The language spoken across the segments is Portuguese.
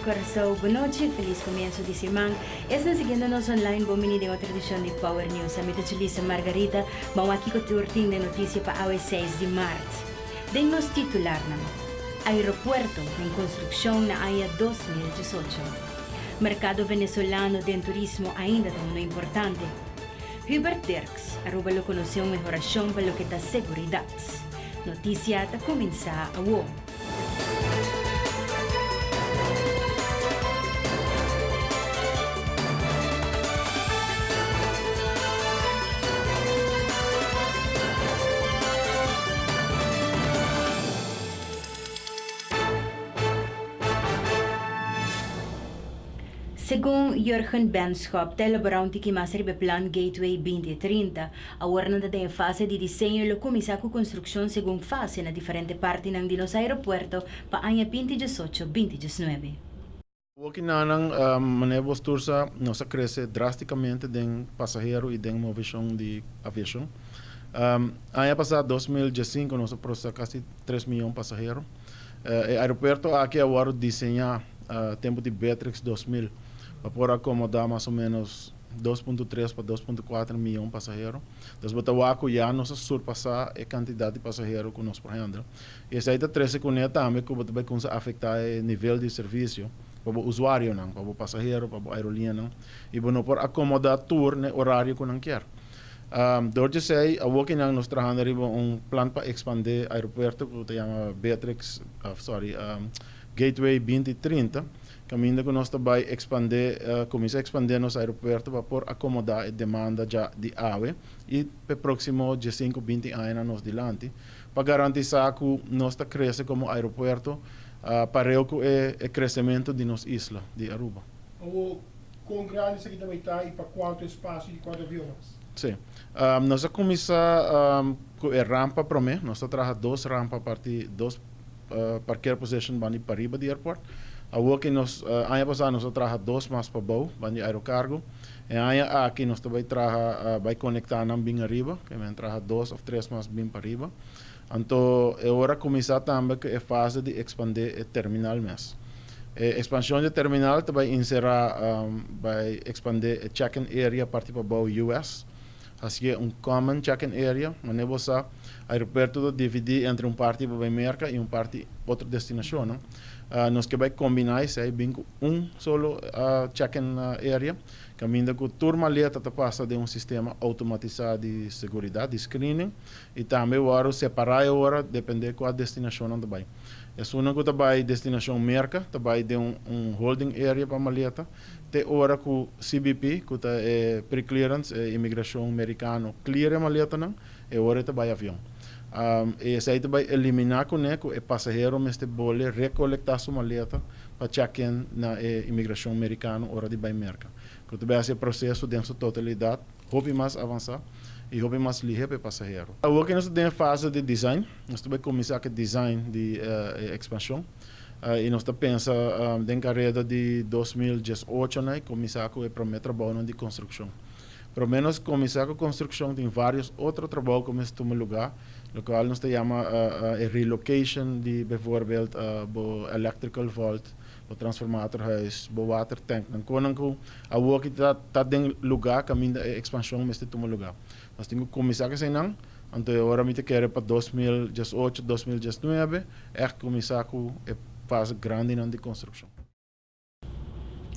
corazón, buenas noches, feliz comienzo de semana. Están siguiéndonos online, bomini de otra edición de Power News. A mi Lisa Margarita, vamos aquí con tu de noticia para hoy 6 de marzo. Denos titular na aeropuerto en construcción na AIA 2018. Mercado venezolano de turismo ainda é muito importante. Hubert Dirks, arroba lo conoció mejoración para lo que da seguridad. Noticia está comienza a hoy. Según Jürgen Benschop, elaboraram que mais o Plan Gateway 2030, agora não tem fase de desenho e começar com construção segundo fase na diferente parte de nos aeroporto para ano 2018-2019. Aqui na maneira tursa nossa cresce drasticamente de passageiro e de movição de aviação. Ano passado 2015 nós processamos quase 3 milhões de passageiros. O aeroporto aqui agora desenha tempo de Beatrix 2000 para poder acomodar mais ou menos 2.3 para 2.4 milhões de passageiros. Então, Botawaco já nos surpassar a quantidade de passageiros que nós podemos. E essa aí está três com também que vai afetar o nível de serviço para o usuário, para o passageiro, para a aerolínea. E não por acomodar tour no horário que não quer. Doortje zei, ook in nós trabalhamos plan para expandir o aeroporto que se chama Beatrix, Gateway 2030. Caminho que nós também começa a expandir nosso aeroporto para por acomodar a demanda já de ave e para próximo de 5, 20 anos nós dilante para garantir que nós cresce como aeroporto para o crescimento de nossa isla de Aruba. Com grande aqui também está e para quanto espaço e quanto aviões? Sim. Nós começamos com a rampa para mim. Nós trabalhamos 2 rampas a partir 2 parquear position para riba do aeroporto. Aqui nós ano passado nós trabalhamos 2 mais para baixo, para o aerocargo. E aqui nós também trabalhamos vai conectar na bem arriba, que nós trabalhamos 2 ou 3 mais bem para riba. Então, agora começar também a fase de expandir o terminal mesmo. A expansão do terminal também inserir vai expandir a check-in area a partir para baixo US. Assim, common check-in area, mas você aeroporto dividir entre parte para a América e parte outra destinação. Nós que vai combinar isso aí bem solo check-in area, caminho que toda maleta passa de sistema automatizado de segurança, de screening, e também agora separar agora depende de qual destinação onde vai. É só que também destinação América, também de holding area para maleta, te hora que CBP, que é pre-clearance, imigração americana, clear a maleta não, é hora também avião. E esse aí vai eliminar com o passageiro mestre bole recolectar sua maleta para check-in na imigração americana hora de vai América. Que também esse processo dentro da totalidade, houve mais avançar e houve mais ligeiro para o passageiro. Agora nós temos fase de design, nós também começar com design de expansão. E nós pensamos em carreira de 2018, né, começar com o primeiro trabalho de construção. Pelo menos começar com a construção tem vários outros trabalhos que nós tomamos lugar. O qual nós chamamos relocation de, bijvoorbeeld, electrical vault, o transformatorhuis, o water tank. Quando a work está em lugar, caminho da expansão, mas toma lugar. Nós temos que começar com isso, então agora me quero para 2018, 2019, começar com a fase grande de construção.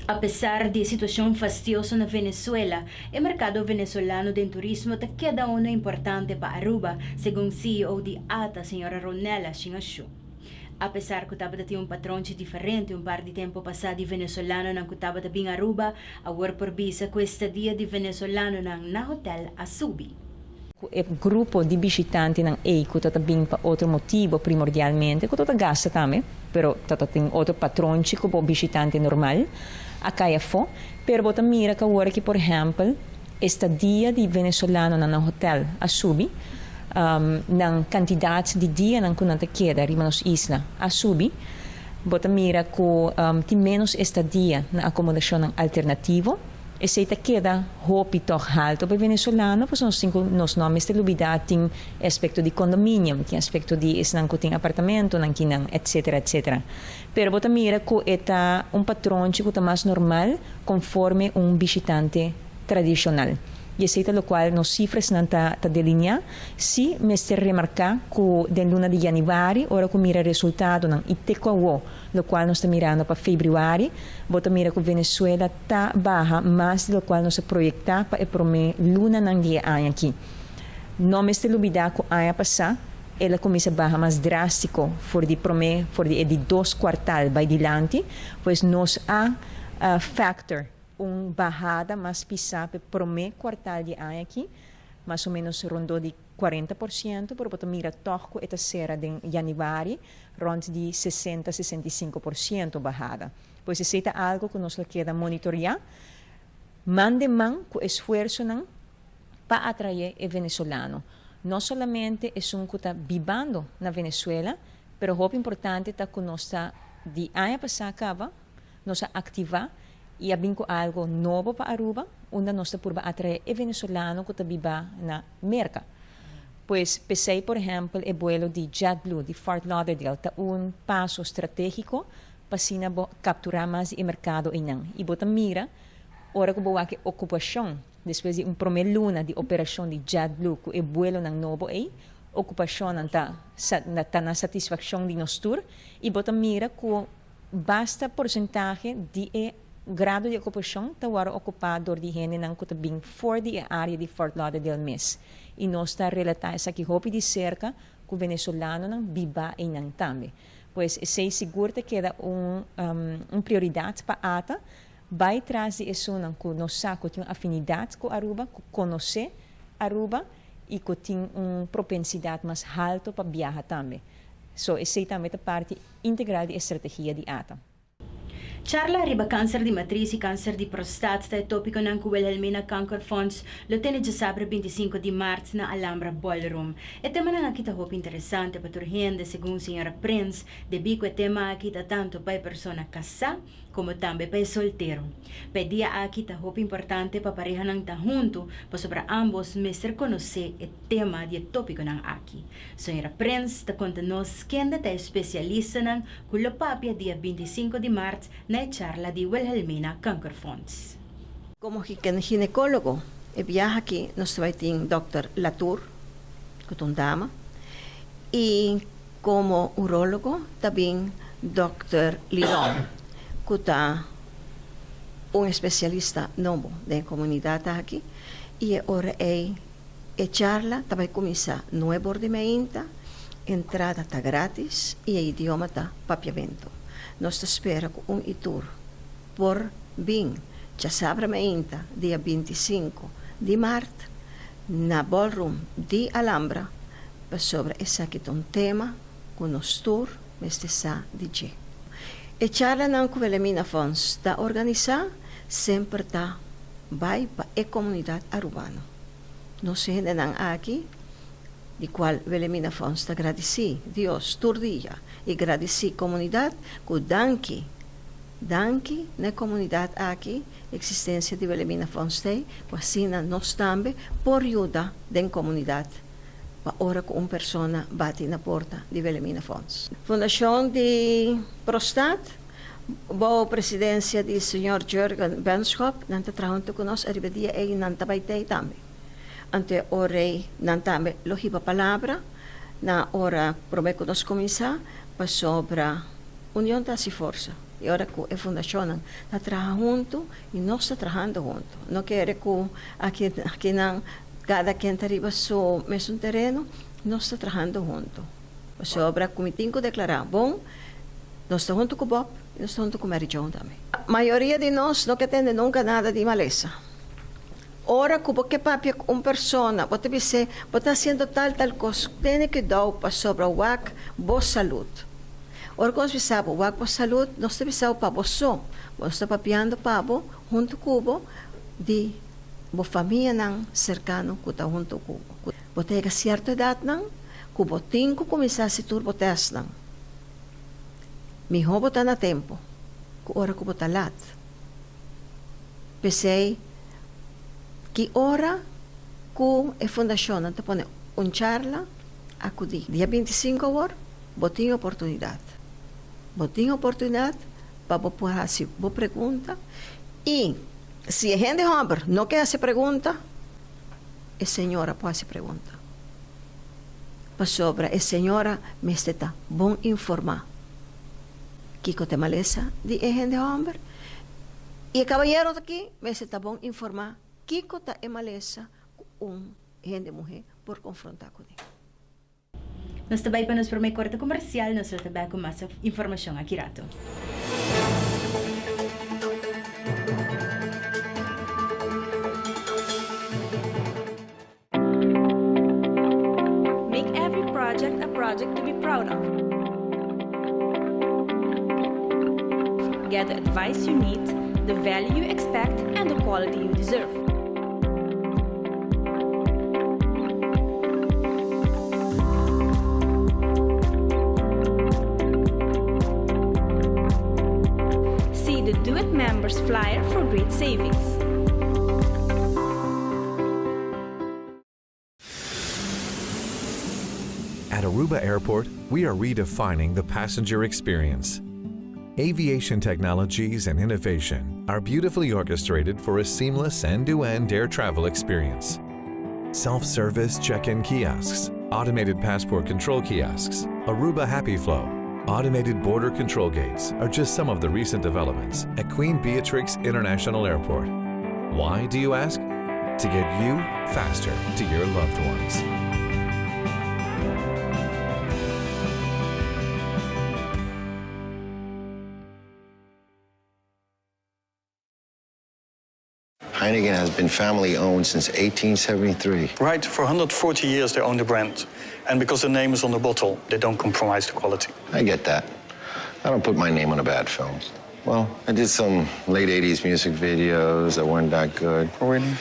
Apesar de situação fastidiosa na Venezuela, o mercado venezolano de turismo te queda uno importante para Aruba, segundo CEO de ATA, senhora Ronela Chingashu. Apesar que estava ter patrão diferente par de tempo passado de venezolano não que estava bem Aruba, agora por visa com estadia de venezolano na hotel Asubi. O grupo de visitantes não é que está bem para outro motivo primordialmente, que está gasta também, pero tem outro patrão como visitante normal. Acá é fo, pero bota mira que agora que por exemplo estadia de venezolano na hotel Asubi, na quantidade de dia não que não te queda riba nos isla Asubi, bota mira que tem menos estadia na acomodação alternativa. esse te queda hopi toch alto para venezolano, pues nos nomes de lubida ting aspecto de condominium, ting aspecto de isnang apartamento, nang kinang, etc. etc. Pero bota mira que eta patrón que está mais normal conforme visitante tradicional. Y es lo cual nos cifras nanta delinea, si me se remarca que de luna de januari, ora que mira resultado nan iteco lo cual nos está mirando para febrero, bota mira que Venezuela está baja más de lo cual nos proyecta para el luna nan dia año aquí. No me esté olvidar que año pasado ela começa a bajar mais drástico for de 2 quartal vai dilante, pois nos factor bajada mais pisada para o quartal de ano aqui, mais ou menos rondou de 40%, por botar mira toco esta serra de januário, rond de 60-65% bajada. Pois isso é algo que nós queda monitorear, mande com esforço para atrair o venezolano. Não somente é que está vivendo na Venezuela, mas o importante é que nós de ano passado nós ativar e abrir algo novo para Aruba, onde nós por atrair o venezolano que está vivendo na América. Pois pensei, por exemplo, o vuelo de JetBlue de Fort Lauderdale está passo estratégico para capturar mais o mercado e botar mira, ora que boa que ocupação depois de primeira luna de operação de JetBlue, que o vuelo ng novo ocupação está na satisfação de nós tour, e bota mira que basta porcentagem de grado de ocupação está ocupado de gente que está bem fora da área de Fort Lauderdale mesmo. E nós está relatando isso aqui de cerca que o venezolano não viva e não também. Pois sei seguro que queda prioridade para a ATA, vai trazer isso que nós temos afinidade com Aruba, que conhecer Aruba e que tem propensidade mais alta para viajar também. So, essa é também a parte integral da estratégia de ATA. Charla riba câncer de matriz e câncer de prostate está tópico ng Wilhelmina Cancer Funds lutene de sabre 25 de março na Alhambra Ballroom. E tema na kita hope interessante para turgente, segundo senhora Prince, de bico e tema kita tanto para persona casada como também para solteiro. Pedia aqui ta hope importante para pareja nang ta junto, para sobre ambos mestre conhecer o tema de tópico nang aqui. Senhora Prince ta conta nos quem ta especialista nang kulopapia dia 25 de março na charla de Wilhelmina Cancer Funds. Como ginecólogo, viaja aquí, nos va a tener Dr. Latour, que es una dama, y como urólogo, también Dr. Lidón, que es un especialista nuevo de la comunidad aquí, y ahora la charla también comienza nuevo ordenamiento, entrada está gratis y el idioma está papiamento. Nós esperamos um tour por bem, já sabe ainda, dia 25 de março, na Ballroom de Alhambra, sobre esse aqui tema, com nós tour, este sa DJ. E charla não com Wilhelmina Funds está organizada, sempre está vai para a comunidade arubana. Nós temos aqui, de qual Wilhelmina Funds está agradecida, Deus, todo dia, e agradecer a comunidade, que danke na comunidade aqui, a existência de Wilhelmina Funds tem, que assim nós também, por ajuda da comunidade, para hora que uma pessoa bate na porta de Wilhelmina Funds. Fundação de Prostate, boa presidência do Sr. Jürgen Benschop, não está trabalhando conosco, arriba dia e não está baitei também. Ante ore nantame lohiba palavra na hora prometo nos começar para sobre união das força e ora que a fundação está trabalhando junto e nós está trabalhando junto não quer que aqui não cada quem está arriba so mesmo terreno nós está trabalhando junto sobre como tenho que declarar bom nós estamos junto com o Bob e nós estamos junto com o Mary John também a maioria de nós não quer ter nunca nada de maleza. Ora, que papi uma pessoa, você dizer, você está fazendo tal coisa, tem que dar para sobre o boa saúde. Ora, quando você sabe o boa saúde, nós temos que para você. Você está papiando para você, junto com você, de boa família não cercano que está junto com você. Você tem certa idade não, que você tem que começar a se turbotar não. Melhor você na tempo, que ora que você está lá. Pensei Que hora que a fundação te põe charla acudir. Dia 25 horas, botem oportunidade. Botem oportunidade para poder fazer boa pergunta. E se a gente homem não quer fazer pergunta, a senhora pode fazer pergunta. Para sobre a senhora me está bom informar. Kiko te maleza de a gente homem. E o caballero aqui me está bom informar. Kiko ta é maleza gente mulher por confrontar com ele. Nós também para nos para uma corte comercial, nós também com mais informação aqui rato. Make every project a project to be proud of. Get the advice you need, the value you expect, and the quality you deserve. See the Do It Members flyer for great savings. At Aruba Airport, we are redefining the passenger experience. Aviation technologies and innovation are beautifully orchestrated for a seamless end-to-end air travel experience. Self-service check-in kiosks, automated passport control kiosks, Aruba Happy Flow, automated border control gates are just some of the recent developments at Queen Beatrix International Airport. Why, do you ask? To get you faster to your loved ones. Heineken has been family-owned since 1873. Right, for 140 years they own the brand. And because the name is on the bottle, they don't compromise the quality. I get that. I don't put my name on a bad film. Well, I did some late 80s music videos that weren't that good. Oh, really?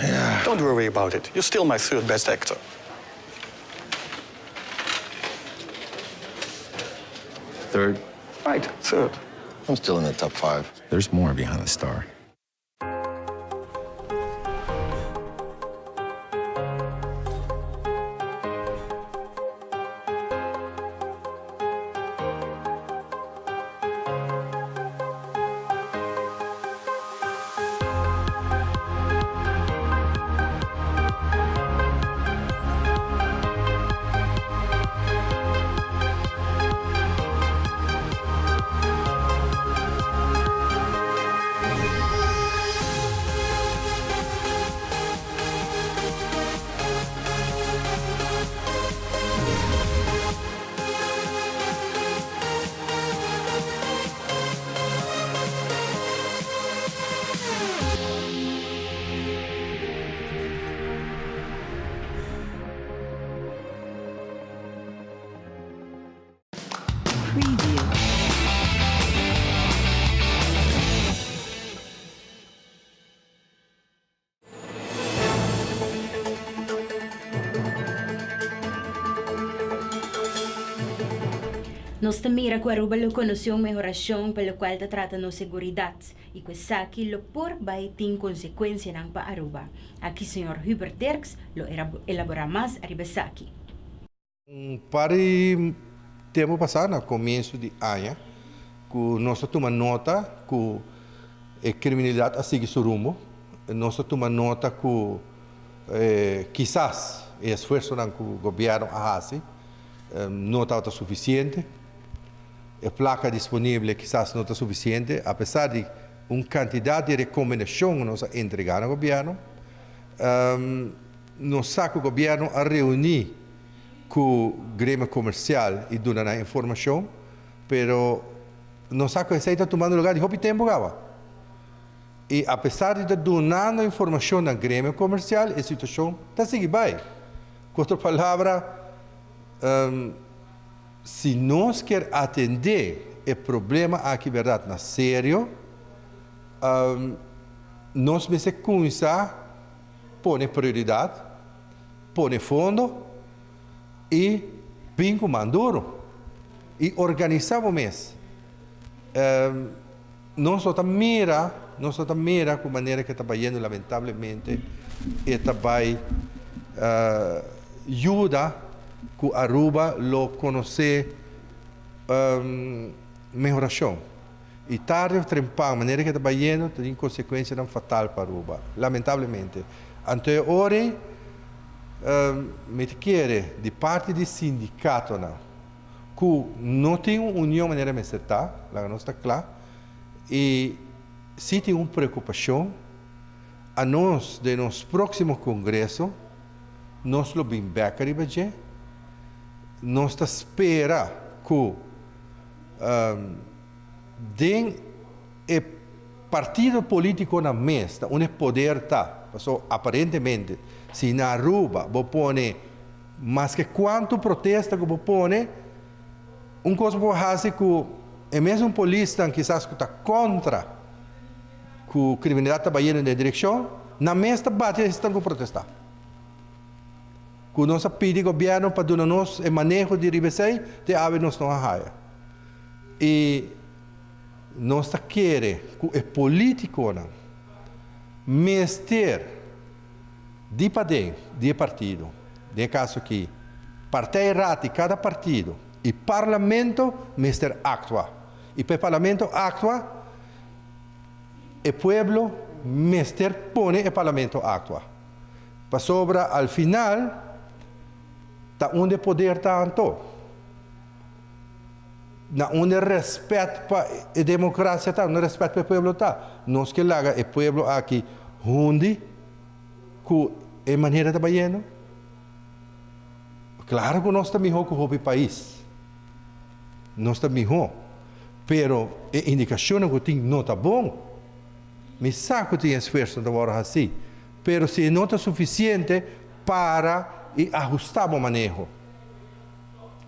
Yeah. Don't worry about it. You're still my third best actor. Third, Right, third. I'm still in the top 5. There's more behind the star. Nós mira que Aruba lo conoció uma mejoração pelo qual te trata no seguridade e que aqui lo por vai ter consequência não para Aruba. Aqui Sr. Hubert Derks lo elabora mais arriba aqui. Para tempo passado, no começo de ano, que nós tomamos nota que a criminalidade segue seu rumo. Nós tomamos nota que quizás o esforço que o governo faz não está suficiente. A placa disponível quizás não está suficiente, apesar de uma quantidade de recomendações que nós entregamos ao governo. Nós sabemos que o governo a reunir com o grêmio comercial e dar a informação, mas nós sabemos que está tomando lugar de pouco tempo. E apesar de dar informação ao grêmio comercial, a situação está seguindo bem. Com outra palavra, se nós queremos atender o problema aqui, verdade, na sério, nós precisamos começar a pôr prioridade, pôr fundo e bem comanduro e organizar o mês. Nós só mira nós estamos mira com a maneira que está indo, lamentavelmente, e também ajuda que Aruba lo conhecer melhoração. E tarde ou temprano, a maneira que está indo, tem consequência fatal para Aruba, lamentavelmente. Então, ora, me quer de parte do sindicato, que não tem uma união maneira de acertar, lá não está claro, e se tem uma preocupação, a nós, de nosso próximo congresso, nós lo bem back a nós está espera que den o partido político na mesa, onde poder está, aparentemente, se na Aruba, vou pôr mais que quanto protesta que vou pôr, coisa que fazer que é mesmo um polícia que está contra que a criminalidade está indo na direção, na mesa bate estão com protestar. Que nós pedimos ao governo para dar-nos o manejo de ribesei, de haver-nos não arraia. E nós queremos que o político mestre de padrão, de partido, de caso aqui, partido rati cada partido, e parlamento mestre actua. E para o parlamento actua, o povo mestre põe o parlamento actua. Para sobra, al final, está onde poder está anto. Na onde respeito para a democracia está, onde respeito para o povo está. Nós que laga o povo aqui, onde que é maneira de trabalhar. Claro que nós estamos melhor que o país. Nós estamos melhor. Pero a indicação que tem não está bom. Me saco tem esforço de agora assim. Pero se não está suficiente para ajustar o manejo.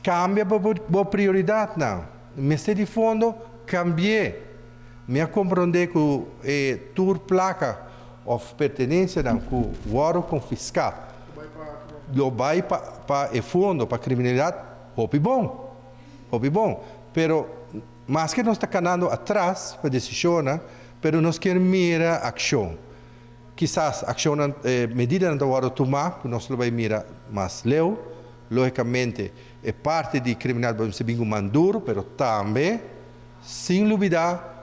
Cambia a prioridade, não. Mas de fundo, cambiei. Me compreender que a tua placa ou pertenência não, que o ouro confiscado, lo vai para o fundo, para a criminalidade, houve bom. Pero, mais que nós está canando atrás para decisão, pero nós queremos mirar ação. Quizás ação, medida não vai tomar, nós vamos mirar mais leu, logicamente, é parte de criminalidade ser bem manduro, pero também, sem dúvida,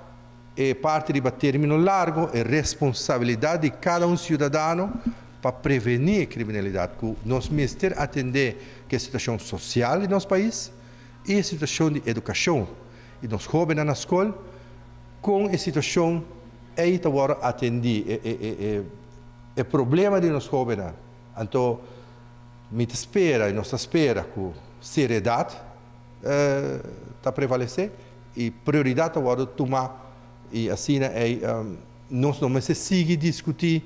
é parte de término largo, é responsabilidade de cada cidadão para prevenir a criminalidade, que nós mestre atender que a situação social do nosso país e a situação de educação. E nós jovens na escola, com a situação, aí agora atender o problema de nós jovens. Então, nós espera que seriedade está prevalecer e prioridade agora tomar e assim nós não se sigue discutir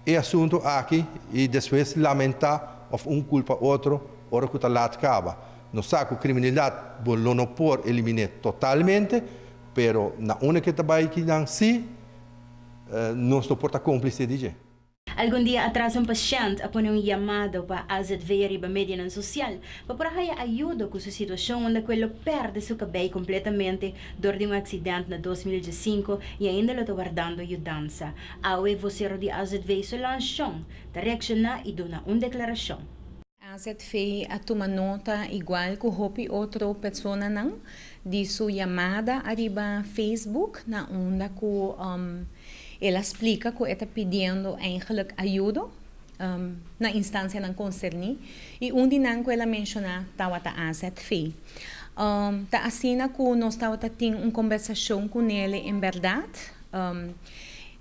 o assunto aqui e depois lamentar ou culpa outro hora que está lá acaba. Nós sabemos que a criminalidade não pode eliminar totalmente, pero na única trabalho que não se nós não podemos cúmplice de gente. Algum dia atrás um paciente apone um chamado para AZV riba média não social para raya ajuda com sua situação onde ele perde seu cabelo completamente durante um acidente na 2015 e ainda lo está guardando ajudança. Awe vocero de AZV se lançou, reacciona e dona uma declaração. AZV a toma nota igual que hopi outra pessoa não de sua chamada arriba Facebook na onda que ela explica que está pedindo eigenlijk ajuda na instância não concerni e onde não ela menciona estava a AZV. Tá assim que nós estava tendo uma conversação com ele em verdade.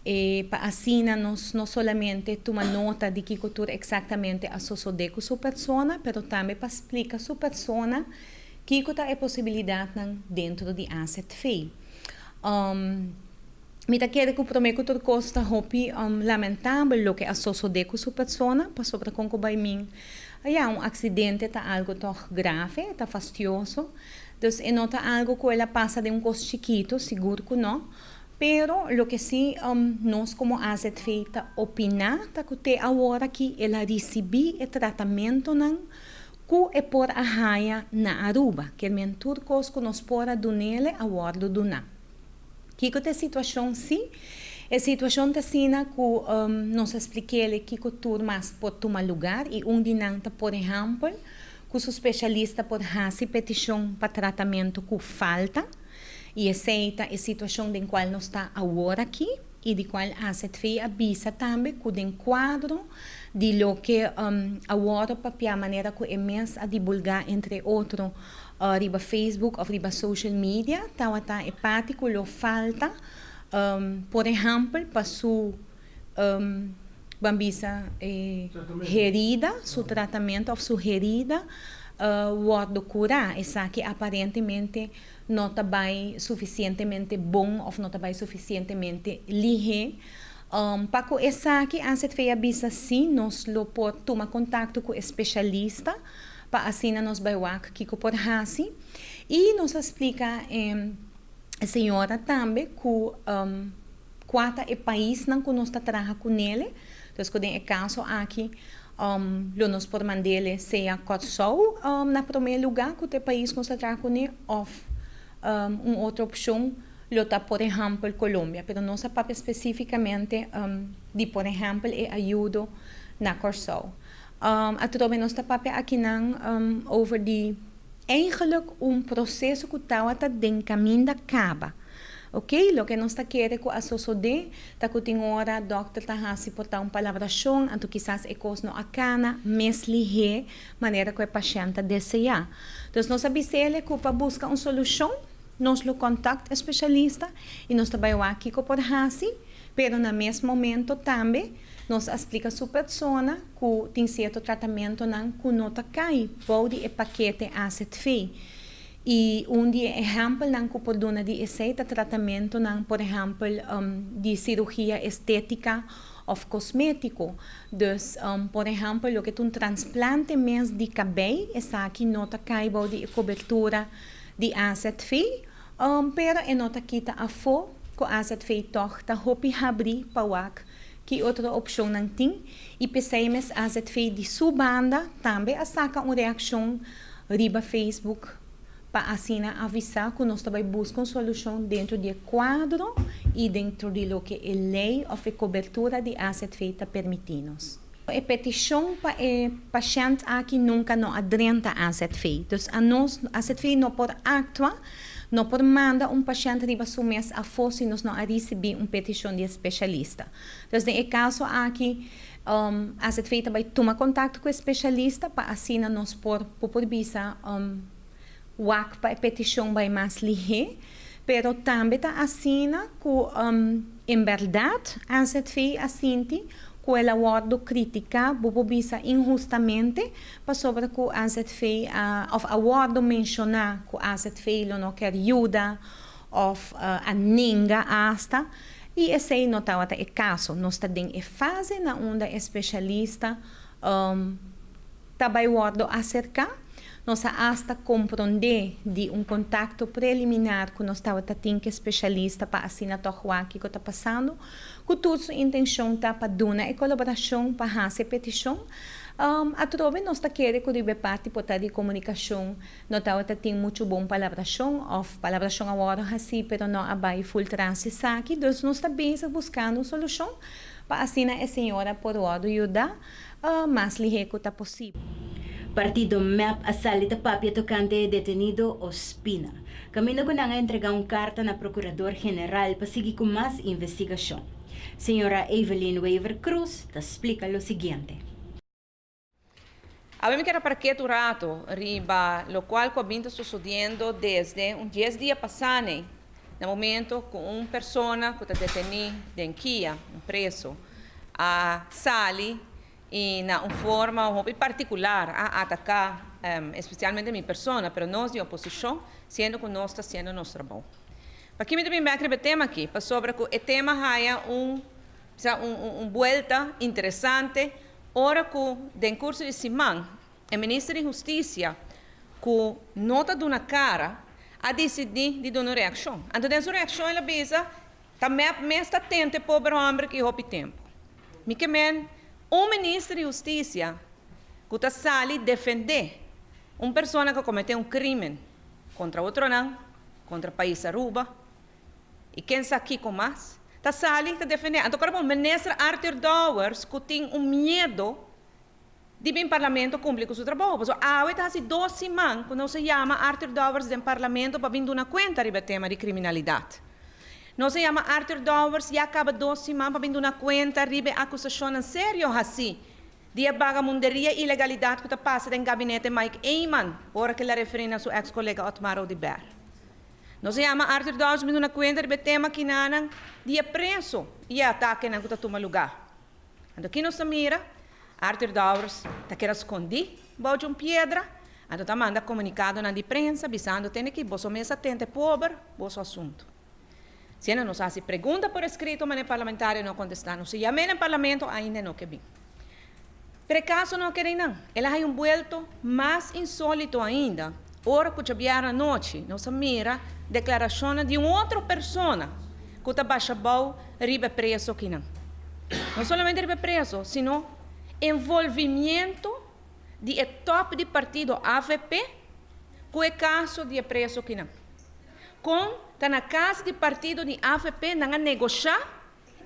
E para assim nós não somente toma nota de que cultura exatamente associada com sua pessoa, mas também para explicar sua pessoa que é a possibilidade dentro de AZV. Me quero que o prometo que costa hopi lamentável lo que associado com sua pessoa, passou para concluir mim. Um acidente tá algo tão grave, tá fastidioso. Então, não tá algo que ela passa de costo chiquito, seguro que não. Pero lo que sim, nós como AZV tá opinar, tá que até agora que ela recebe o tratamento não, que é por a raia na Aruba, que é mentor coisa que nós pode donar a bordo donar. Kiko te situação sim, a situação tá sina que nós expliquei que o tur mas pode tomar lugar e dinanta, por exemplo, que o especialista pode fazer petição para tratamento que falta e aceita a situação em qual nós está agora aqui e de qual a CETFEI avisa também que o quadro de lo que agora para a maneira que é mais a divulgar entre outros riba Facebook ou riba social media, tá é parte que lo falta, por exemplo, para sua bambisa herida, seu tratamento ou sua herida, o curar, essa que aparentemente não está bem suficientemente bom ou não está bem suficientemente lige. Para que essa que a CETFEI avisa sim, nós lo pode tomar contato com o especialista para assim nós vai que pode fazer e nos explica a senhora também que qual é o país não que nós está trabalhando com ele. Então, quando é caso aqui nós por mandar seja Kosovo na primeiro lugar que o país que nós está trabalhando com ele ou outra opção está, por exemplo, Colômbia, mas não sabe especificamente de, por exemplo, ajuda na Kosovo. Atrove nós está aqui over de eigenlijk processo que está den caminho da caba. Ok? Lo que nós está querendo que a sociedade está que tem hora doctor está hasi portar palabração, então quizás é coisa não acana, mas lihe maneira que o paciente deseja. Então nós avisamos que para buscar solução, nós lo contacta especialista e nós trabalhamos aqui com por hasi, pero no mesmo momento também nós explica a sua pessoa que tem certo tratamento que não está cai, pode é paquete a CETFEI. E exemplo que pode dar de aceita tratamento, por exemplo, de cirurgia estética ou cosmético. Então, por exemplo, o que transplante mesmo de cabelo, essa aqui não está cai, de cobertura de a CETFEI, pero é não está quita a fo, que a CETFEI toca, hopi abrir para que outra opção não tem, e pensamos a CETFEI de sua banda também a saca uma reação riba Facebook para assim avisar que nós também buscamos solução dentro do quadro e dentro de lo que a lei ou a cobertura de a CETFEI está permitindo-nos. A petição para o paciente aqui nunca não adrenta a CETFEI, então a CETFEI não pode actuar, não pode mandar paciente riba seu mês a força e nós não receber uma petição de especialista. Então, no caso aqui, a CETFEI também toma contato com o especialista para assim nós por visa para a petição vai mais lige, pero também está assim que, em verdade, a CETFEI assente que ela guarda crítica, bobo bisa injustamente, para sobre que a CETFEI, of a guarda mencionar que a CETFEI não quer ajuda, of a ninga hasta, e esse não está o caso, nós está em fase na onde especialista também guarda acerca, nós hasta compreender de contato preliminar que nós estava tendo especialista para assinar o que está passando, que toda a intenção está para dar a colaboração para fazer petição. Atrove nós está querendo que a parte de comunicação não está tendo muito bom palabração, ou palabração agora assim, mas não há full transição aqui, então nós está bem buscando solução para assinar a senhora por ajudar mais ligeiro que está possível. Partido MEP asalita papia tocante detenido Ospina. Camino ko na nga entregar carta na Procurador-General para seguir com mais investigação. Senhora Evelyn Weaver Cruz te explica lo siguiente. Habemos que era para que rato, riba, lo cual comienza sucediendo desde 10 días pasados, no momento que uma pessoa que está detenida em Kia, preso, a sali e na forma muito particular a atacar especialmente a minha pessoa, mas nós de oposição, sendo que nós está sendo nosso trabalho. Para que me também vai escrever tema aqui, para sobre que o tema haya vuelta interessante, ora que em curso de semana, o ministro de Justiça, que não está dando cara, a decidir de dar uma reação. Então, essa reação, ela visa, também está atento para o pobre homem que houve tempo. Ministro de Justiça que está sali defender uma pessoa que cometeu crime contra outro não, contra o país Aruba, E quem está aqui com mais? Está sali, está defendendo. Então, agora, o ministro Arthur Dowers, que tem medo de vir parlamento cumprir com o seu trabalho. Porque está assim 2 semanas, quando se chama Arthur Dowers do parlamento para vir uma conta sobre o tema de criminalidade. Não se chama Arthur Dowers e acaba 2 semanas para vir uma conta sobre acusação em sério assim. De vagabunderia e ilegalidade que passa no gabinete Mike Eyman, por que ele refere a seu ex-colega Otmar Odiber. Não se chama Arthur Dowers vindo na conta do tema que não dia preso e ataque na que toma lugar. Então aqui não se mira, Arthur Dowers está querendo esconder, bota uma pedra, então está manda comunicado na imprensa, avisando que você mesmo atende pobre, vosso assunto. Se não nos faz pergunta por escrito, mas o parlamentário não contesta, não se chama no parlamento, ainda não que bem. Por acaso não querem não. Ela tem vuelto mais insólito ainda. Ora que já à noite, nós mira declaração de uma outra pessoa que está baixa bom, ribe preso aqui não. Não somente ribe preso, sino envolvimento de top de partido AVP com o caso de preso aqui não. Com está na casa de partido de AVP não negociar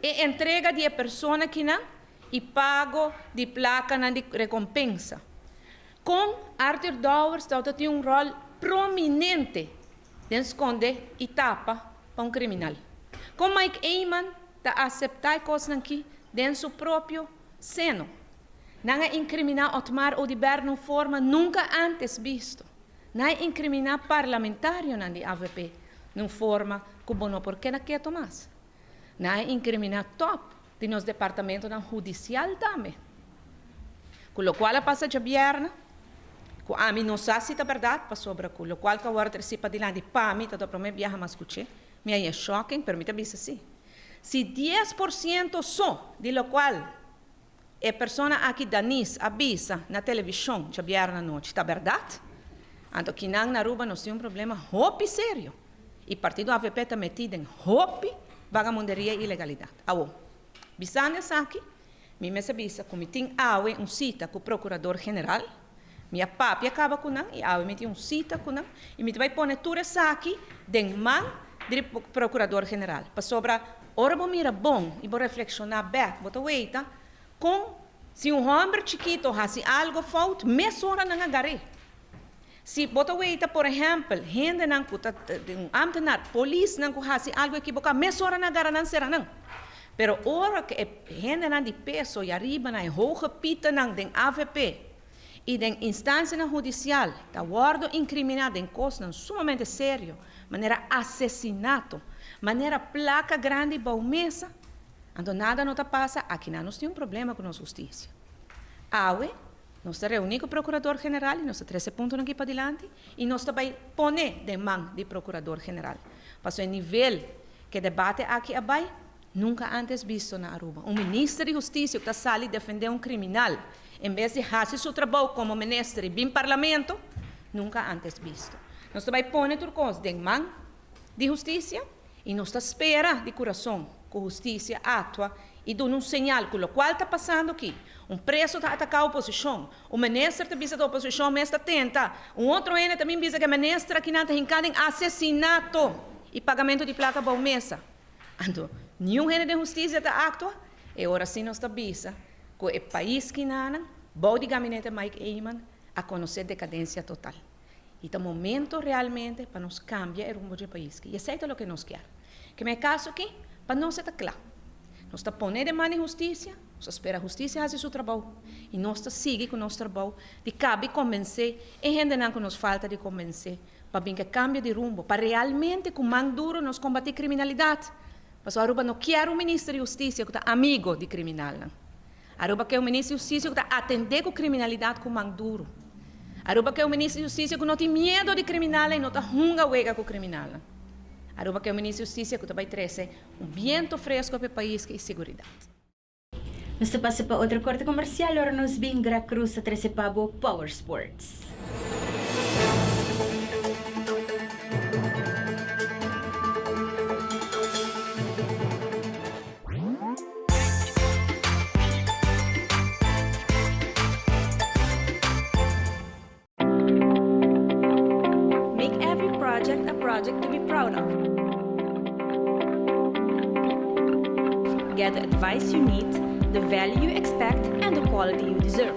e entrega de pessoa que não e pago de placa na de recompensa. Com Arthur Dowers, tem um rol prominente de esconder e tapa para um criminal. Com Mike Eyman, está aceitar coisas aqui dentro do seu próprio seno. Não é incriminar Otmar Odiber de uma forma nunca antes visto. Não é incriminar parlamentário na AVP de uma forma que não porque não quer tomar. Não é incriminar top de nos departamento judicial também. Com o qual passa de viernes, com a mim não sabe se é verdade, para sobre com o qual que agora participa de lá de para mim, todo para mim viaja mais escutei, me é shocking, permita-me dizer assim. Se 10% só de lo qual a pessoa aqui Danis avisa na televisão de viernes à noite, está verdade? Então que não na Aruba nós temos um problema hopi sério. E o partido AVP está metido em hopi, vagabunderia e ilegalidade. Bisando aqui, me avisa que tem cita com o procurador-geral, minha papi acaba com não, e me tem cita com não, e me vai pôr tudo aqui dentro mão do procurador-geral. Para sobra, ora vou mirar bom e vou reflexionar bem, vou weita, com se um homem chiquito faz algo falta, mesmo hora não agarrei. Se bota weita, por exemplo, gente não cuta, um ambtenar, polícia não faz algo equivocado, mesmo hora não agarra não será não. Pero ora que gente não de peso e arriba na hoge pita não den AVP e den instância judicial, tá guardo incriminado em coisas sumamente sério, maneira assassinato, maneira placa grande baumesa, então nada não tá passa, aqui não nós temos um problema com a nossa justiça. Nós reunimos com o procurador-geral, nós 13 pontos aqui para diante, e nós também pone de mão do procurador-geral. Passou em nível que debate aqui abaixo, nunca antes visto na Aruba. Um ministro de Justiça que está saindo defender um criminal, em vez de fazer seu trabalho como ministro e vir parlamento, nunca antes visto. Nós também põe tudo coisa de mão de justiça e nós espera de coração que a justiça atua e dá um sinal com o qual está passando aqui. Um preso está atacando a oposição, o ministro está dizendo a oposição, mas está tenta. Um outro ene também diz que o ministro aqui não está em assassinato e pagamento de placa para o mesa. Então, nenhum ene de justiça está atua, e agora sim nós está bisa que o país que não, o de gabinete Mike Eyman, a conhecer decadência total. E é o momento realmente para nos cambiar o rumo do país. E aceita o que nós queremos. Que me caso aqui, para nós está claro. Nós está pondo de mão em justiça, nós espera a justiça fazer seu trabalho. E nós está seguir com o nosso trabalho, de cabe convencer, e gente não que nos falta de convencer, para vir que cambie de rumo, para realmente com mão duro nos combater criminalidade. Mas a Aruba não quer um ministro de justiça que está amigo de criminal. A Aruba quer um ministro de justiça que está atender com criminalidade com mão duro. A Aruba quer um ministro de justiça que não tem medo de criminal e não está hunga com o criminal. A Aruba quer um ministro de justiça que vai trazer um vento fresco para o país e segurança. Nós passamos para outro corte comercial, agora nos vem Gra Cruz a trazer para o Power Sports. Make every project a project to be proud of. Get the advice you need, the value you expect, and the quality you deserve.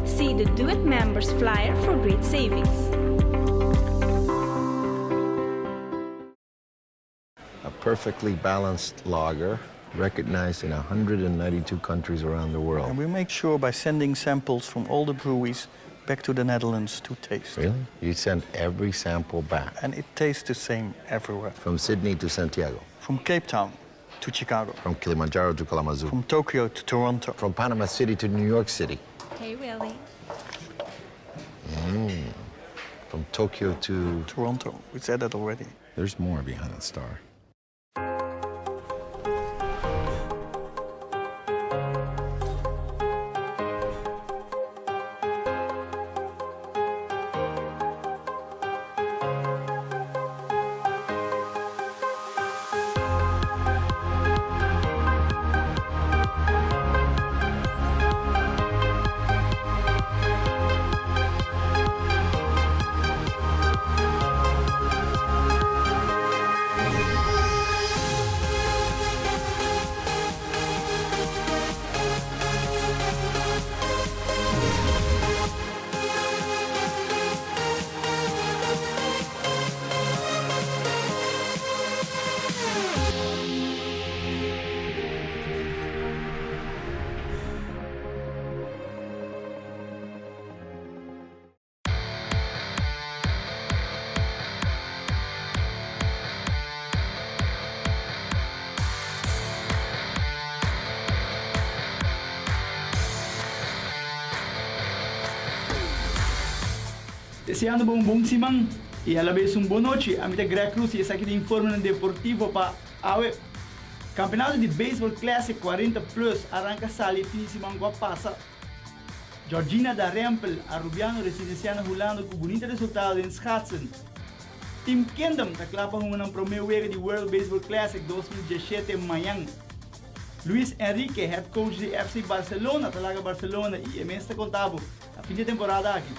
See the Do It Members flyer for great savings. A perfectly balanced lager, recognized in 192 countries around the world. And we make sure by sending samples from all the breweries back to the Netherlands to taste. Really? You send every sample back? And it tastes the same everywhere. From Sydney to Santiago? From Cape Town to Chicago. From Kilimanjaro to Kalamazoo? From Tokyo to Toronto. From Panama City to New York City? Hey, Willie. From Tokyo to... Toronto. We said that already. There's more behind the star. Deseando bom Simão e a la vez boa noite. A minha Greg Cruz e essa aqui de Informe Deportivo para AWE. Campeonato de Baseball Classic 40 Plus arranca sali fim de semana que passa. Georgina da Rempel, a Rubiano residenciana Holanda com bonito resultado em Schaatsen. Team Kingdom está clapa com uma primeira week de World Baseball Classic 2017 em Miami. Luis Enrique, head coach de FC Barcelona, talaga Barcelona e é mestre contábil a fim de temporada aqui.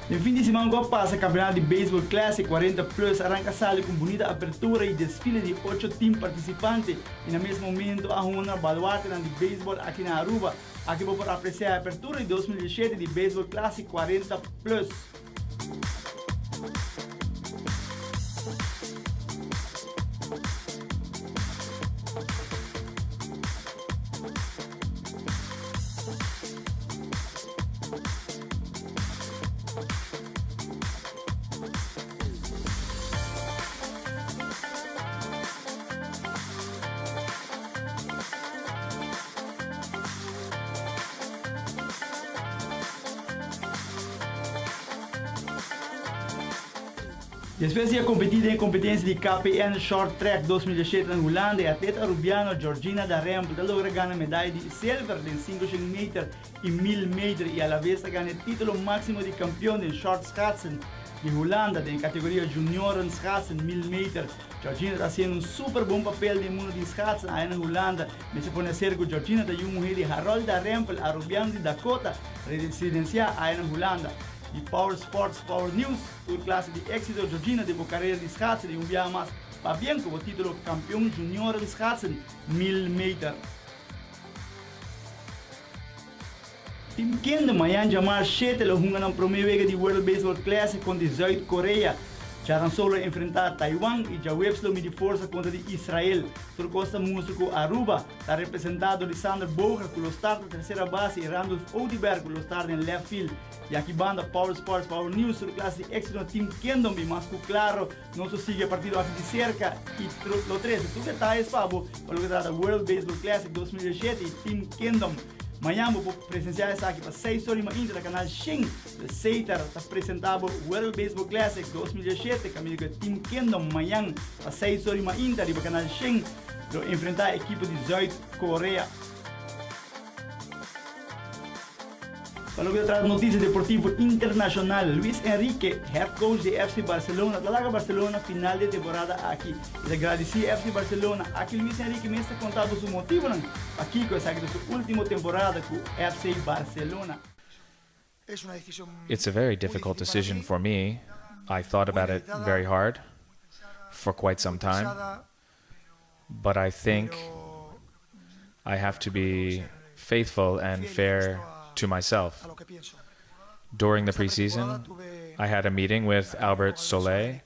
No fim de semana que passa, o Campeonato de Baseball Classic 40 Plus arranca sala com bonita abertura e desfile de 8 times participantes e no mesmo momento há uma baluarte de beisebol aqui na Aruba. Aqui vou apreciar a abertura de 2017 de Baseball Classic 40 Plus. Depois de competir em competência de KPN Short Track 2017 na Holanda, a atleta rubiana Georgina da Rempel logra ganhar medalha de silver em 500 metros e 1000 metros e a la vez ganha título máximo de campeão em Short Schaatsen de Holanda em categoria Junior Schaatsen 1000 metros. Georgina está fazendo super bom papel no mundo de Schaatsen aí na Holanda. Mas se for ser com Georgina da uma mulher de Harold da Rempel, a rubiana de Dakota, residenciada aí na Holanda. E Power Sports, Power News, por classe de êxito Georgina de carreira de Schaatsen e dia mais para bem com o título campeão junior de Schaatsen 1000 metros. Team Kingdom ayan jamar 7 lo hungan ang primeira de World Baseball Classic com 18 Coreia. Já não solo enfrentar Taiwan e já webslo de força contra de Israel. Por costa músico Aruba, está representado de Sander Boger com o start na terceira base e Randolph Odeberg com o start em left field. E aqui banda Power Sports, Power News, por classe de éxito no Team Kingdom, e mais claro, não só sigue a partido aqui de cerca e lo 13. Tu detalhes, Pablo, para o que trata World Baseball Classic 2017 e Team Kingdom. Amanhã vou presenciar essa aqui para 6 horas da manhã, canal Shin, de Seitar, está apresentado World Baseball Classic 2017, caminho com Team Kingdom, amanhã, para 6 horas da manhã, para o canal Shin, para enfrentar a equipe de 18 Coreia. Para lo que otras noticias deportivo internacional, Luis Enrique, head coach de FC Barcelona, talaga Barcelona final de temporada aqui. E agradecer FC Barcelona, aqui Luis Enrique me está contando su motivo aqui com essa sua última temporada com FC Barcelona. It's a very difficult decision for me. I thought about it very hard for quite some time, but I think I have to be faithful and fair to myself. During the preseason, I had a meeting with Albert Soler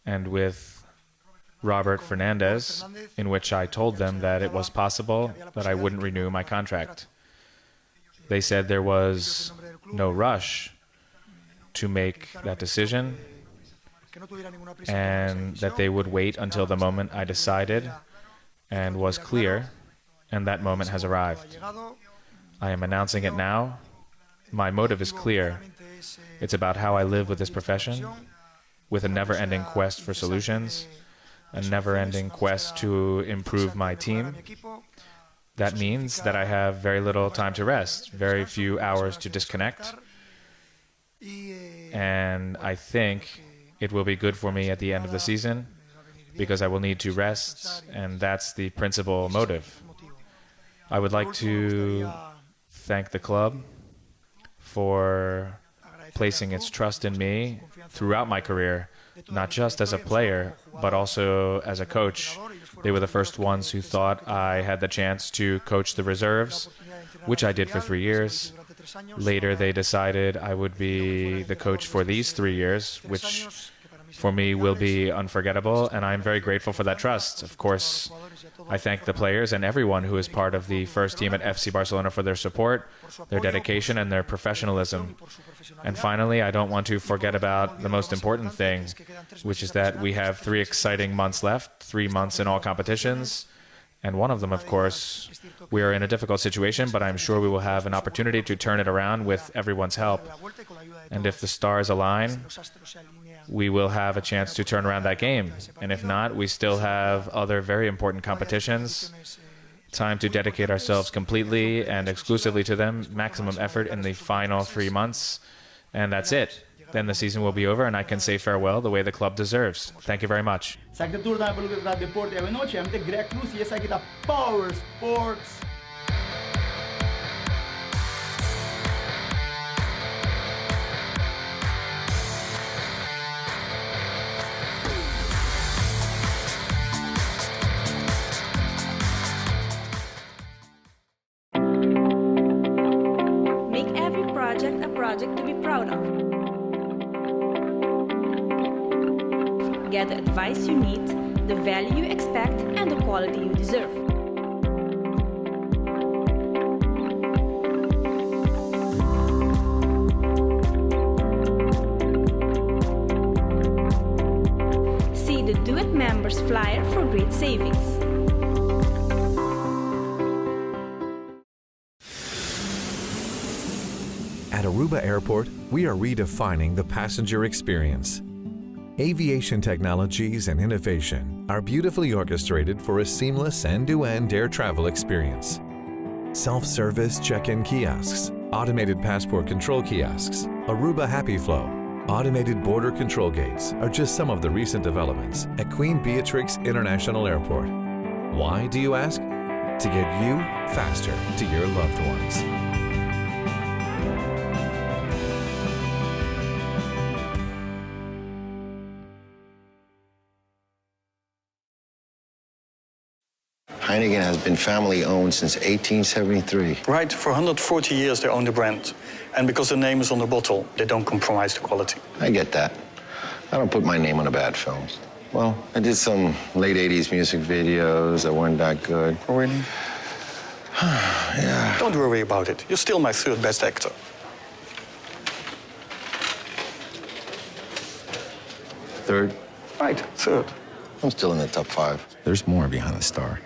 and with Robert Fernandez, in which I told them that it was possible that I wouldn't renew my contract. They said there was no rush to make that decision and that they would wait until the moment I decided and was clear, and that moment has arrived. I am announcing it now. My motive is clear. It's about how I live with this profession, with a never-ending quest for solutions, a never-ending quest to improve my team. That means that I have very little time to rest, very few hours to disconnect, and I think it will be good for me at the end of the season because I will need to rest, and that's the principal motive. I would like to thank the club for placing its trust in me throughout my career, not just as a player, but also as a coach. They were the first ones who thought I had the chance to coach the reserves, which I did for 3 years. Later, they decided I would be the coach for these 3 years, which for me will be unforgettable, and I'm very grateful for that trust. Of course, I thank the players and everyone who is part of the first team at FC Barcelona for their support, their dedication, and their professionalism. And finally, I don't want to forget about the most important thing, which is that we have 3 exciting months left, 3 months in all competitions. And one of them, of course, we are in a difficult situation, but I'm sure we will have an opportunity to turn it around with everyone's help. And if the stars align, we will have a chance to turn around that game. And if not, we still have other very important competitions. Time to dedicate ourselves completely and exclusively to them, maximum effort in the final 3 months, and that's it. Then the season will be over and I can say farewell the way the club deserves. Thank you very much. Sa aqui tour da pelo da deporte e noite, am te Greg Cruz e essa aqui da Power Sports. Make every project a project to be proud of. Get the advice you need, the value you expect, and the quality you deserve. See the Do It members flyer for great savings. At Aruba Airport, we are redefining the passenger experience. Aviation technologies and innovation are beautifully orchestrated for a seamless end-to-end air travel experience. Self-service check-in kiosks, automated passport control kiosks, Aruba Happy Flow, automated border control gates are just some of the recent developments at Queen Beatrix International Airport. Why, do you ask? To get you faster to your loved ones. Heineken has been family-owned since 1873. Right, for 140 years they own the brand. And because the name is on the bottle, they don't compromise the quality. I get that. I don't put my name on a bad film. Well, I did some late 80s music videos that weren't that good. Oh, really? Yeah. Don't worry about it. You're still my 3rd best actor. Third? Right, 3rd. I'm still in the top 5. There's more behind the star.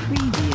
Preview.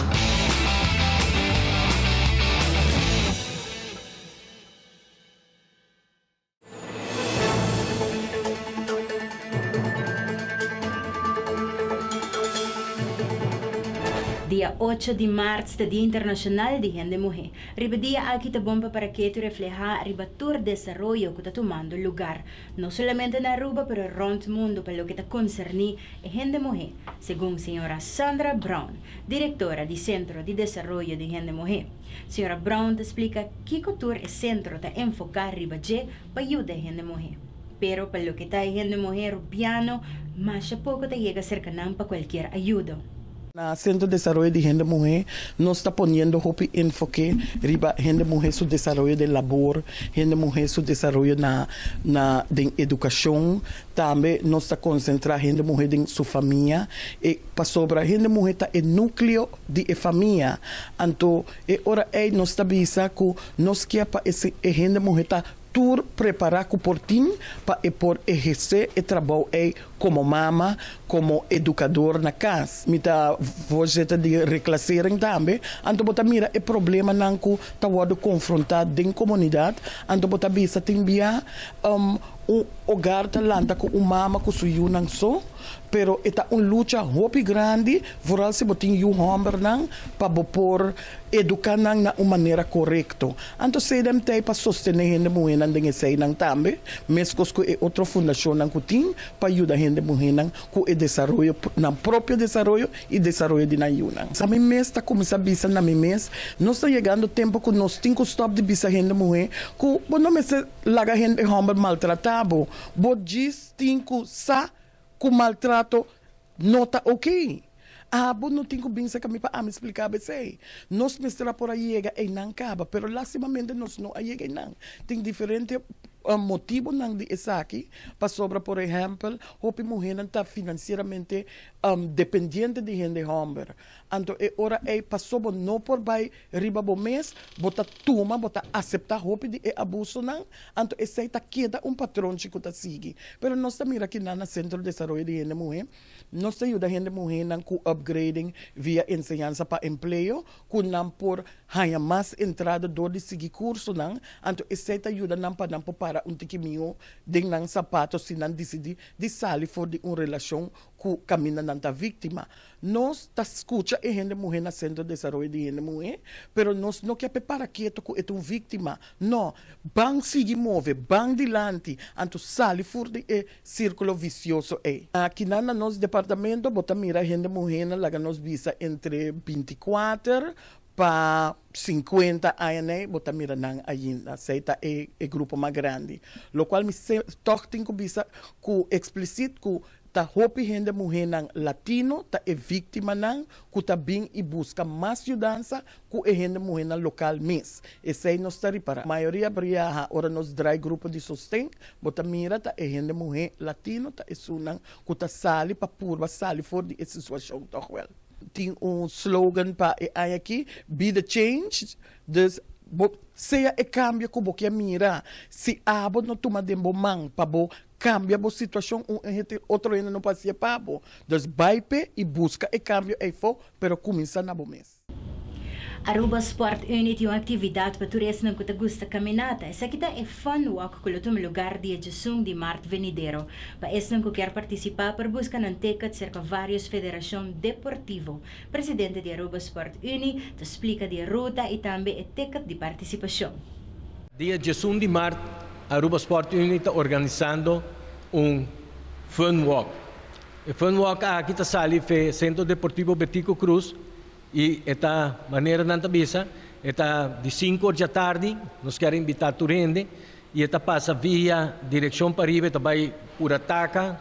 Dia 8 de março, Dia Internacional de Gente Mujer. Riba dia aqui tá bomba para que tu refleja riba tour desarrollo que está tomando lugar, no solamente na Aruba, pero rond mundo para lo que está concerni a gente mujer, según señora Sandra Brown, directora do Centro de Desarrollo de Gente Mujer. Señora Brown te explica que tour el centro está enfocado riba je para ayudar a gente mujer. Pero para lo que está gente mujer rubiano, más a poco te llega cercanan para cualquier ayuda. Na Centro de Desarrollo de Gente Mujer, nos está poniendo enfoque riba gente mujer su desarrollo de labor, gente mujer su desarrollo de educación, también nos está concentrando gente mujer en su familia, e para sobra gente mujer está el núcleo de familia, anto ora nos está avisa que nos quer para esse gente mujer está tur preparar por ti para por exercer o trabalho como mama, como educador na casa. Mita você de reclassering também, anto bota mira o problema não que tá wado confrontado dentro da comunidade, anto bota bisa timbia hogar talanta com mama com suyu nang so, pero eta luta hopi grande, vooral se botin you homber nang para por educar nang na uma maneira correta. Anto se dem tem para sostener gente mulher nang denge sei nang tambe, mescos com outra fundação nang kutin para ajudar gente mulher nang com o desenvolvimento nang próprio desenvolvimento e desenvolvimento de nang. Sa mi mes ta começa bisa na mi mes, nós está chegando tempo que nós tem que stop de bisa gente mulher, que não me se laga gente homber maltratado. Bo diz tinko sa com maltrato nota ok. Bo não tinha bem se kami pa me explicar bem. Nós mestra por aí e não acaba, pero lastimamente nós não aí não. Tem diferente motivo não de essa aqui, para sobra por exemplo, hope mulher não está financeiramente dependente de gente homem. Então ora passou não por vai riba bo mês, bota toma, bota aceitar hope de abuso não. Então essa está queda patrão que está sigue. Pero nós também aqui na Centro de Desarrollo de Gente Mulher, nós ajuda gente mulher com upgrading via enseñança para emprego, com não por ganhar mais entrada do de seguir curso não. Então essa ajuda não para um tiquinho de não sapato se não decidir de sair fora de uma relação com caminha nanta vítima. Nós tá escuta e gente mulher na Centro de Desarrollo de Gente Mulher, pero nós não quer preparar quieto com uma vítima. Não, bang seguir move, bang dilante, anto sair fora de círculo vicioso Aqui na nosso departamento, bota mira gente mulher na laga nos visa entre 24 para 50 anos, bota mira nang ainda, aceita é grupo mais grande. Lo qual me toca tem que bisa com explícito que ta hopi gente mulher nang latino, ta é vítima nang, que ta bem e busca mais ajudança que é gente mulher nang local mes. Esse aí nós está para. A maioria bria ora nos drai grupo de sustento, bota mira ta é gente mulher latino, ta é sunang que ta sali pa purba sali fora de essa situação toch wel. Tem slogan para aqui, be the change, dus seja o cambio que você mira, se abo não toma tempo man para cambia a situação, outro ainda não passa para bo, dus vai e busca o cambio pero começa na bom mês. Aruba Sport Unit é uma atividade para turistas que gostam de caminhada. Essa aqui é fun walk que lutam lugar dia 18 de março venidero. Para esse que quer participar, para buscar um ticket cerca de várias federações deportivas. Presidente de Aruba Sport Unit te explica a ruta e também o ticket de participação. Dia 18 de março, Aruba Sport Unit está organizando fun walk. O fun walk aqui está salindo no Centro Deportivo Betico Cruz. E esta maneira não bisa, esta de 5 da tarde, nós queremos invitar a rende, e esta passa via direção para Ribe, esta vai Urataca,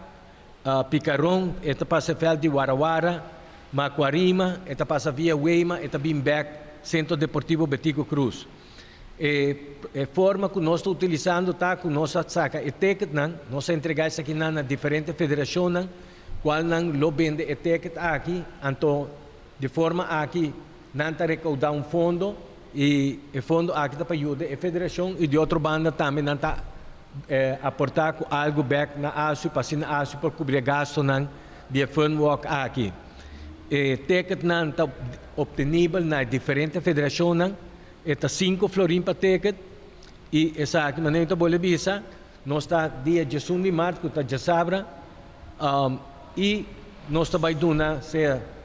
Picarón, esta passa via de Warawara, Macuarima, esta passa via Weima, esta Bimbec, Centro Deportivo Betico Cruz. A forma que nós estamos utilizando, tá, que nós saca o ticket, nós entregamos aqui na diferentes federações, qual não vende o ticket aqui, então de forma aqui não recaudar fundo e o fundo aqui está para ajudar a federação e de outra banda também não está aportar com algo back na ASU para na ASU para cobrir gasto de fun walk aqui. ticket na está obtenível na diferentes federações, está 5 florim para ticket, e essa aqui maneira está boa visa, nós está dia 11 de março, que está já sabra, e nós também dona,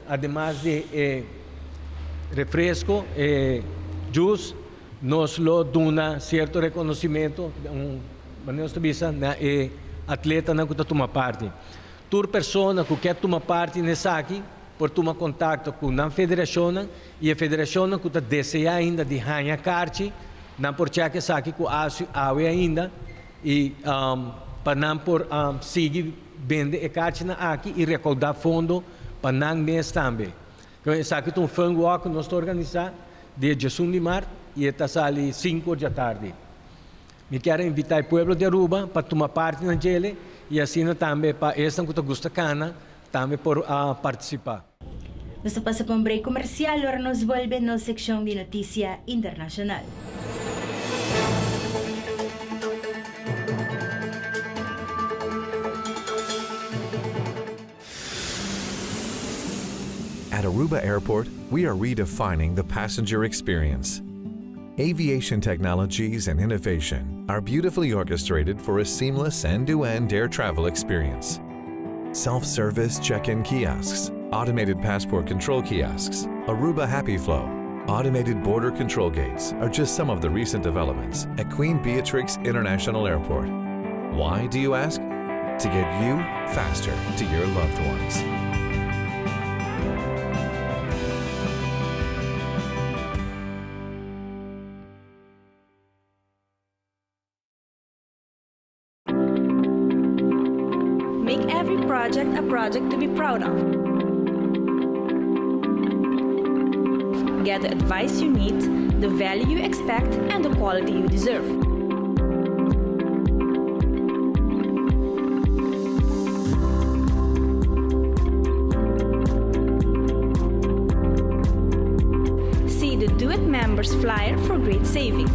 además de refresco, juice, nós lo dona certo reconhecimento, maneira de visa, na atleta na que está tomando parte. Toda pessoa que quer tomar parte nessa aqui, por tomar contato com a federação, e a federação que está deseja ainda de ganhar carta, não por chegar essa aqui com a ainda, e para não por seguir vender a carta aqui e recaudar fundo para não mês também. Então, essa aqui é um fan walk que nós estamos organizando, dia 11 de março, e está saindo 5 da tarde. Me quero invitar o povo de Aruba para tomar parte na gele e assim também para esta que gosta cana também por participar. Nós passa para um break comercial, agora nos volvemos na secção de notícia internacional. At Aruba Airport, we are redefining the passenger experience. Aviation technologies and innovation are beautifully orchestrated for a seamless end-to-end air travel experience. Self-service check-in kiosks, automated passport control kiosks, Aruba Happy Flow, automated border control gates are just some of the recent developments at Queen Beatrix International Airport. Why, do you ask? To get you faster to your loved ones. Make every project a project to be proud of. Get the advice you need, the value you expect, and the quality you deserve. See the Do It Members flyer for great savings.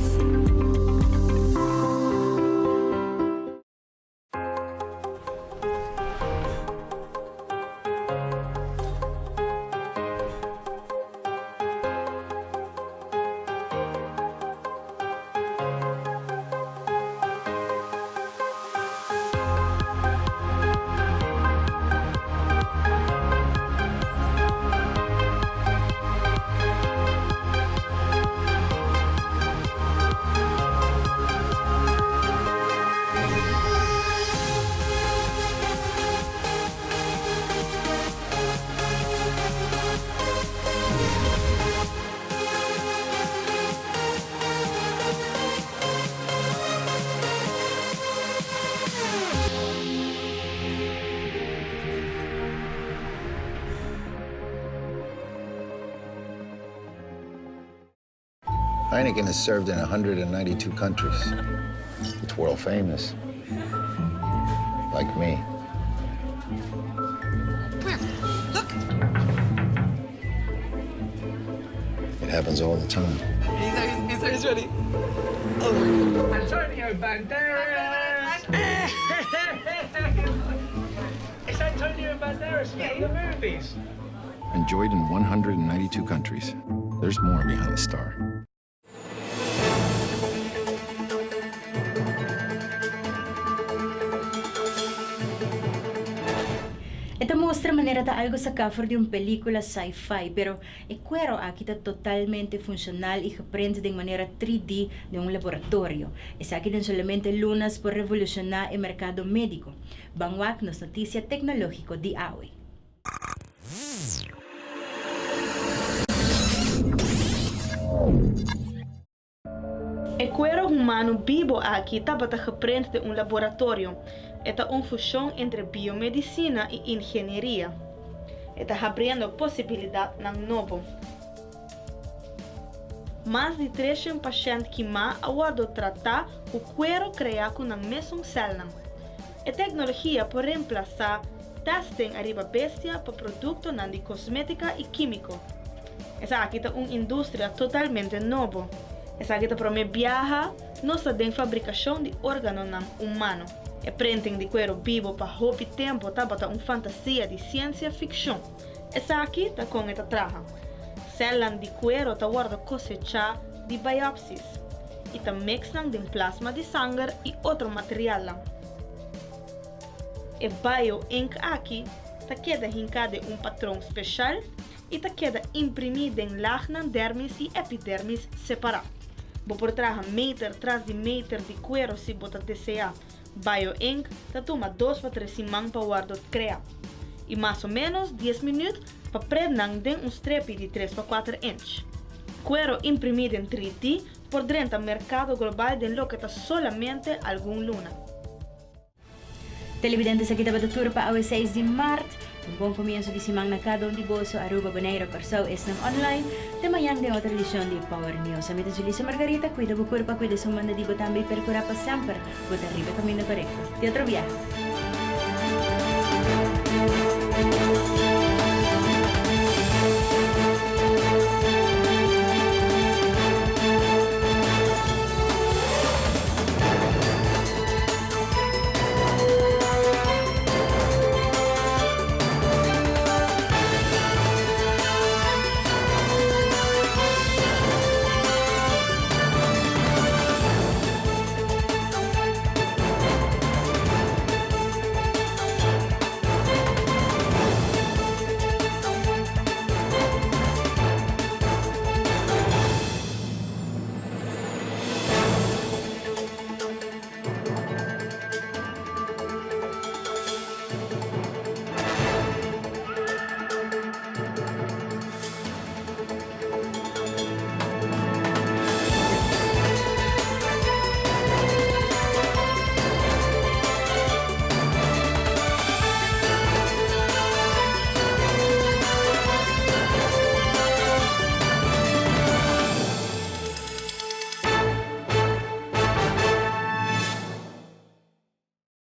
Heineken is served in 192 countries. It's world famous. Like me. Look. It happens all the time. He's ready. Oh. Antonio Banderas! It's Antonio Banderas from the movies. Enjoyed in 192 countries. There's more behind the star. Esta muestra manera de algo sacado de una película sci-fi, pero el cuero aquí está totalmente funcional y aprende de manera 3D de un laboratorio. Es aquí no solamente lunas por revolucionar el mercado médico. Banwak nos noticia tecnológico de hoy. El cuero humano vivo aquí está aprende de un laboratorio. Esta una fusión entre biomedicina y ingeniería. Está abriendo posibilidad ng novo. Mais de 300 pacientes que mais aguardam tratar o cuero criado na mesma célula. A tecnologia pode reemplazar testing arriba bestia para produtos de cosmética e químico. Essa aqui é uma indústria totalmente nova. Essa aqui para me viajar, nós temos fabricação de órgãos humanos. A printing de cuero vivo para hobby tempo está uma fantasia de ciência ficção. Essa aqui tá com esta traja. Células de cuero tá guarda cosecha de biopsias e tá mixam de plasma de sangue e outro material. E bio-ink aqui tá queda hincada um padrão especial e tá queda imprimida em lagna dermis e epidermis separado. Bo por traja meter tras de meter de cuero se bota desejar. Bio-ink tá toma 2 para 3 semanas para guardar crea. E mais ou menos 10 minutos para prender de strip de 3 para 4 inch. Cuero imprimido em 3D por dentro do mercado global de lo que está solamente algum luna. Televidentes, aqui estava a tour para o 6 de março. Bom comienzo de semana na cada de bolso, Aruba, Bonaire, Parsao, Esnang Online. Temayang de outra edição de Power News. A mita Julissa Margarita, cuida do corpo, cuida sa manda di bo também percura pa sempre. Bota arriba caminho correto. Teatro viaje.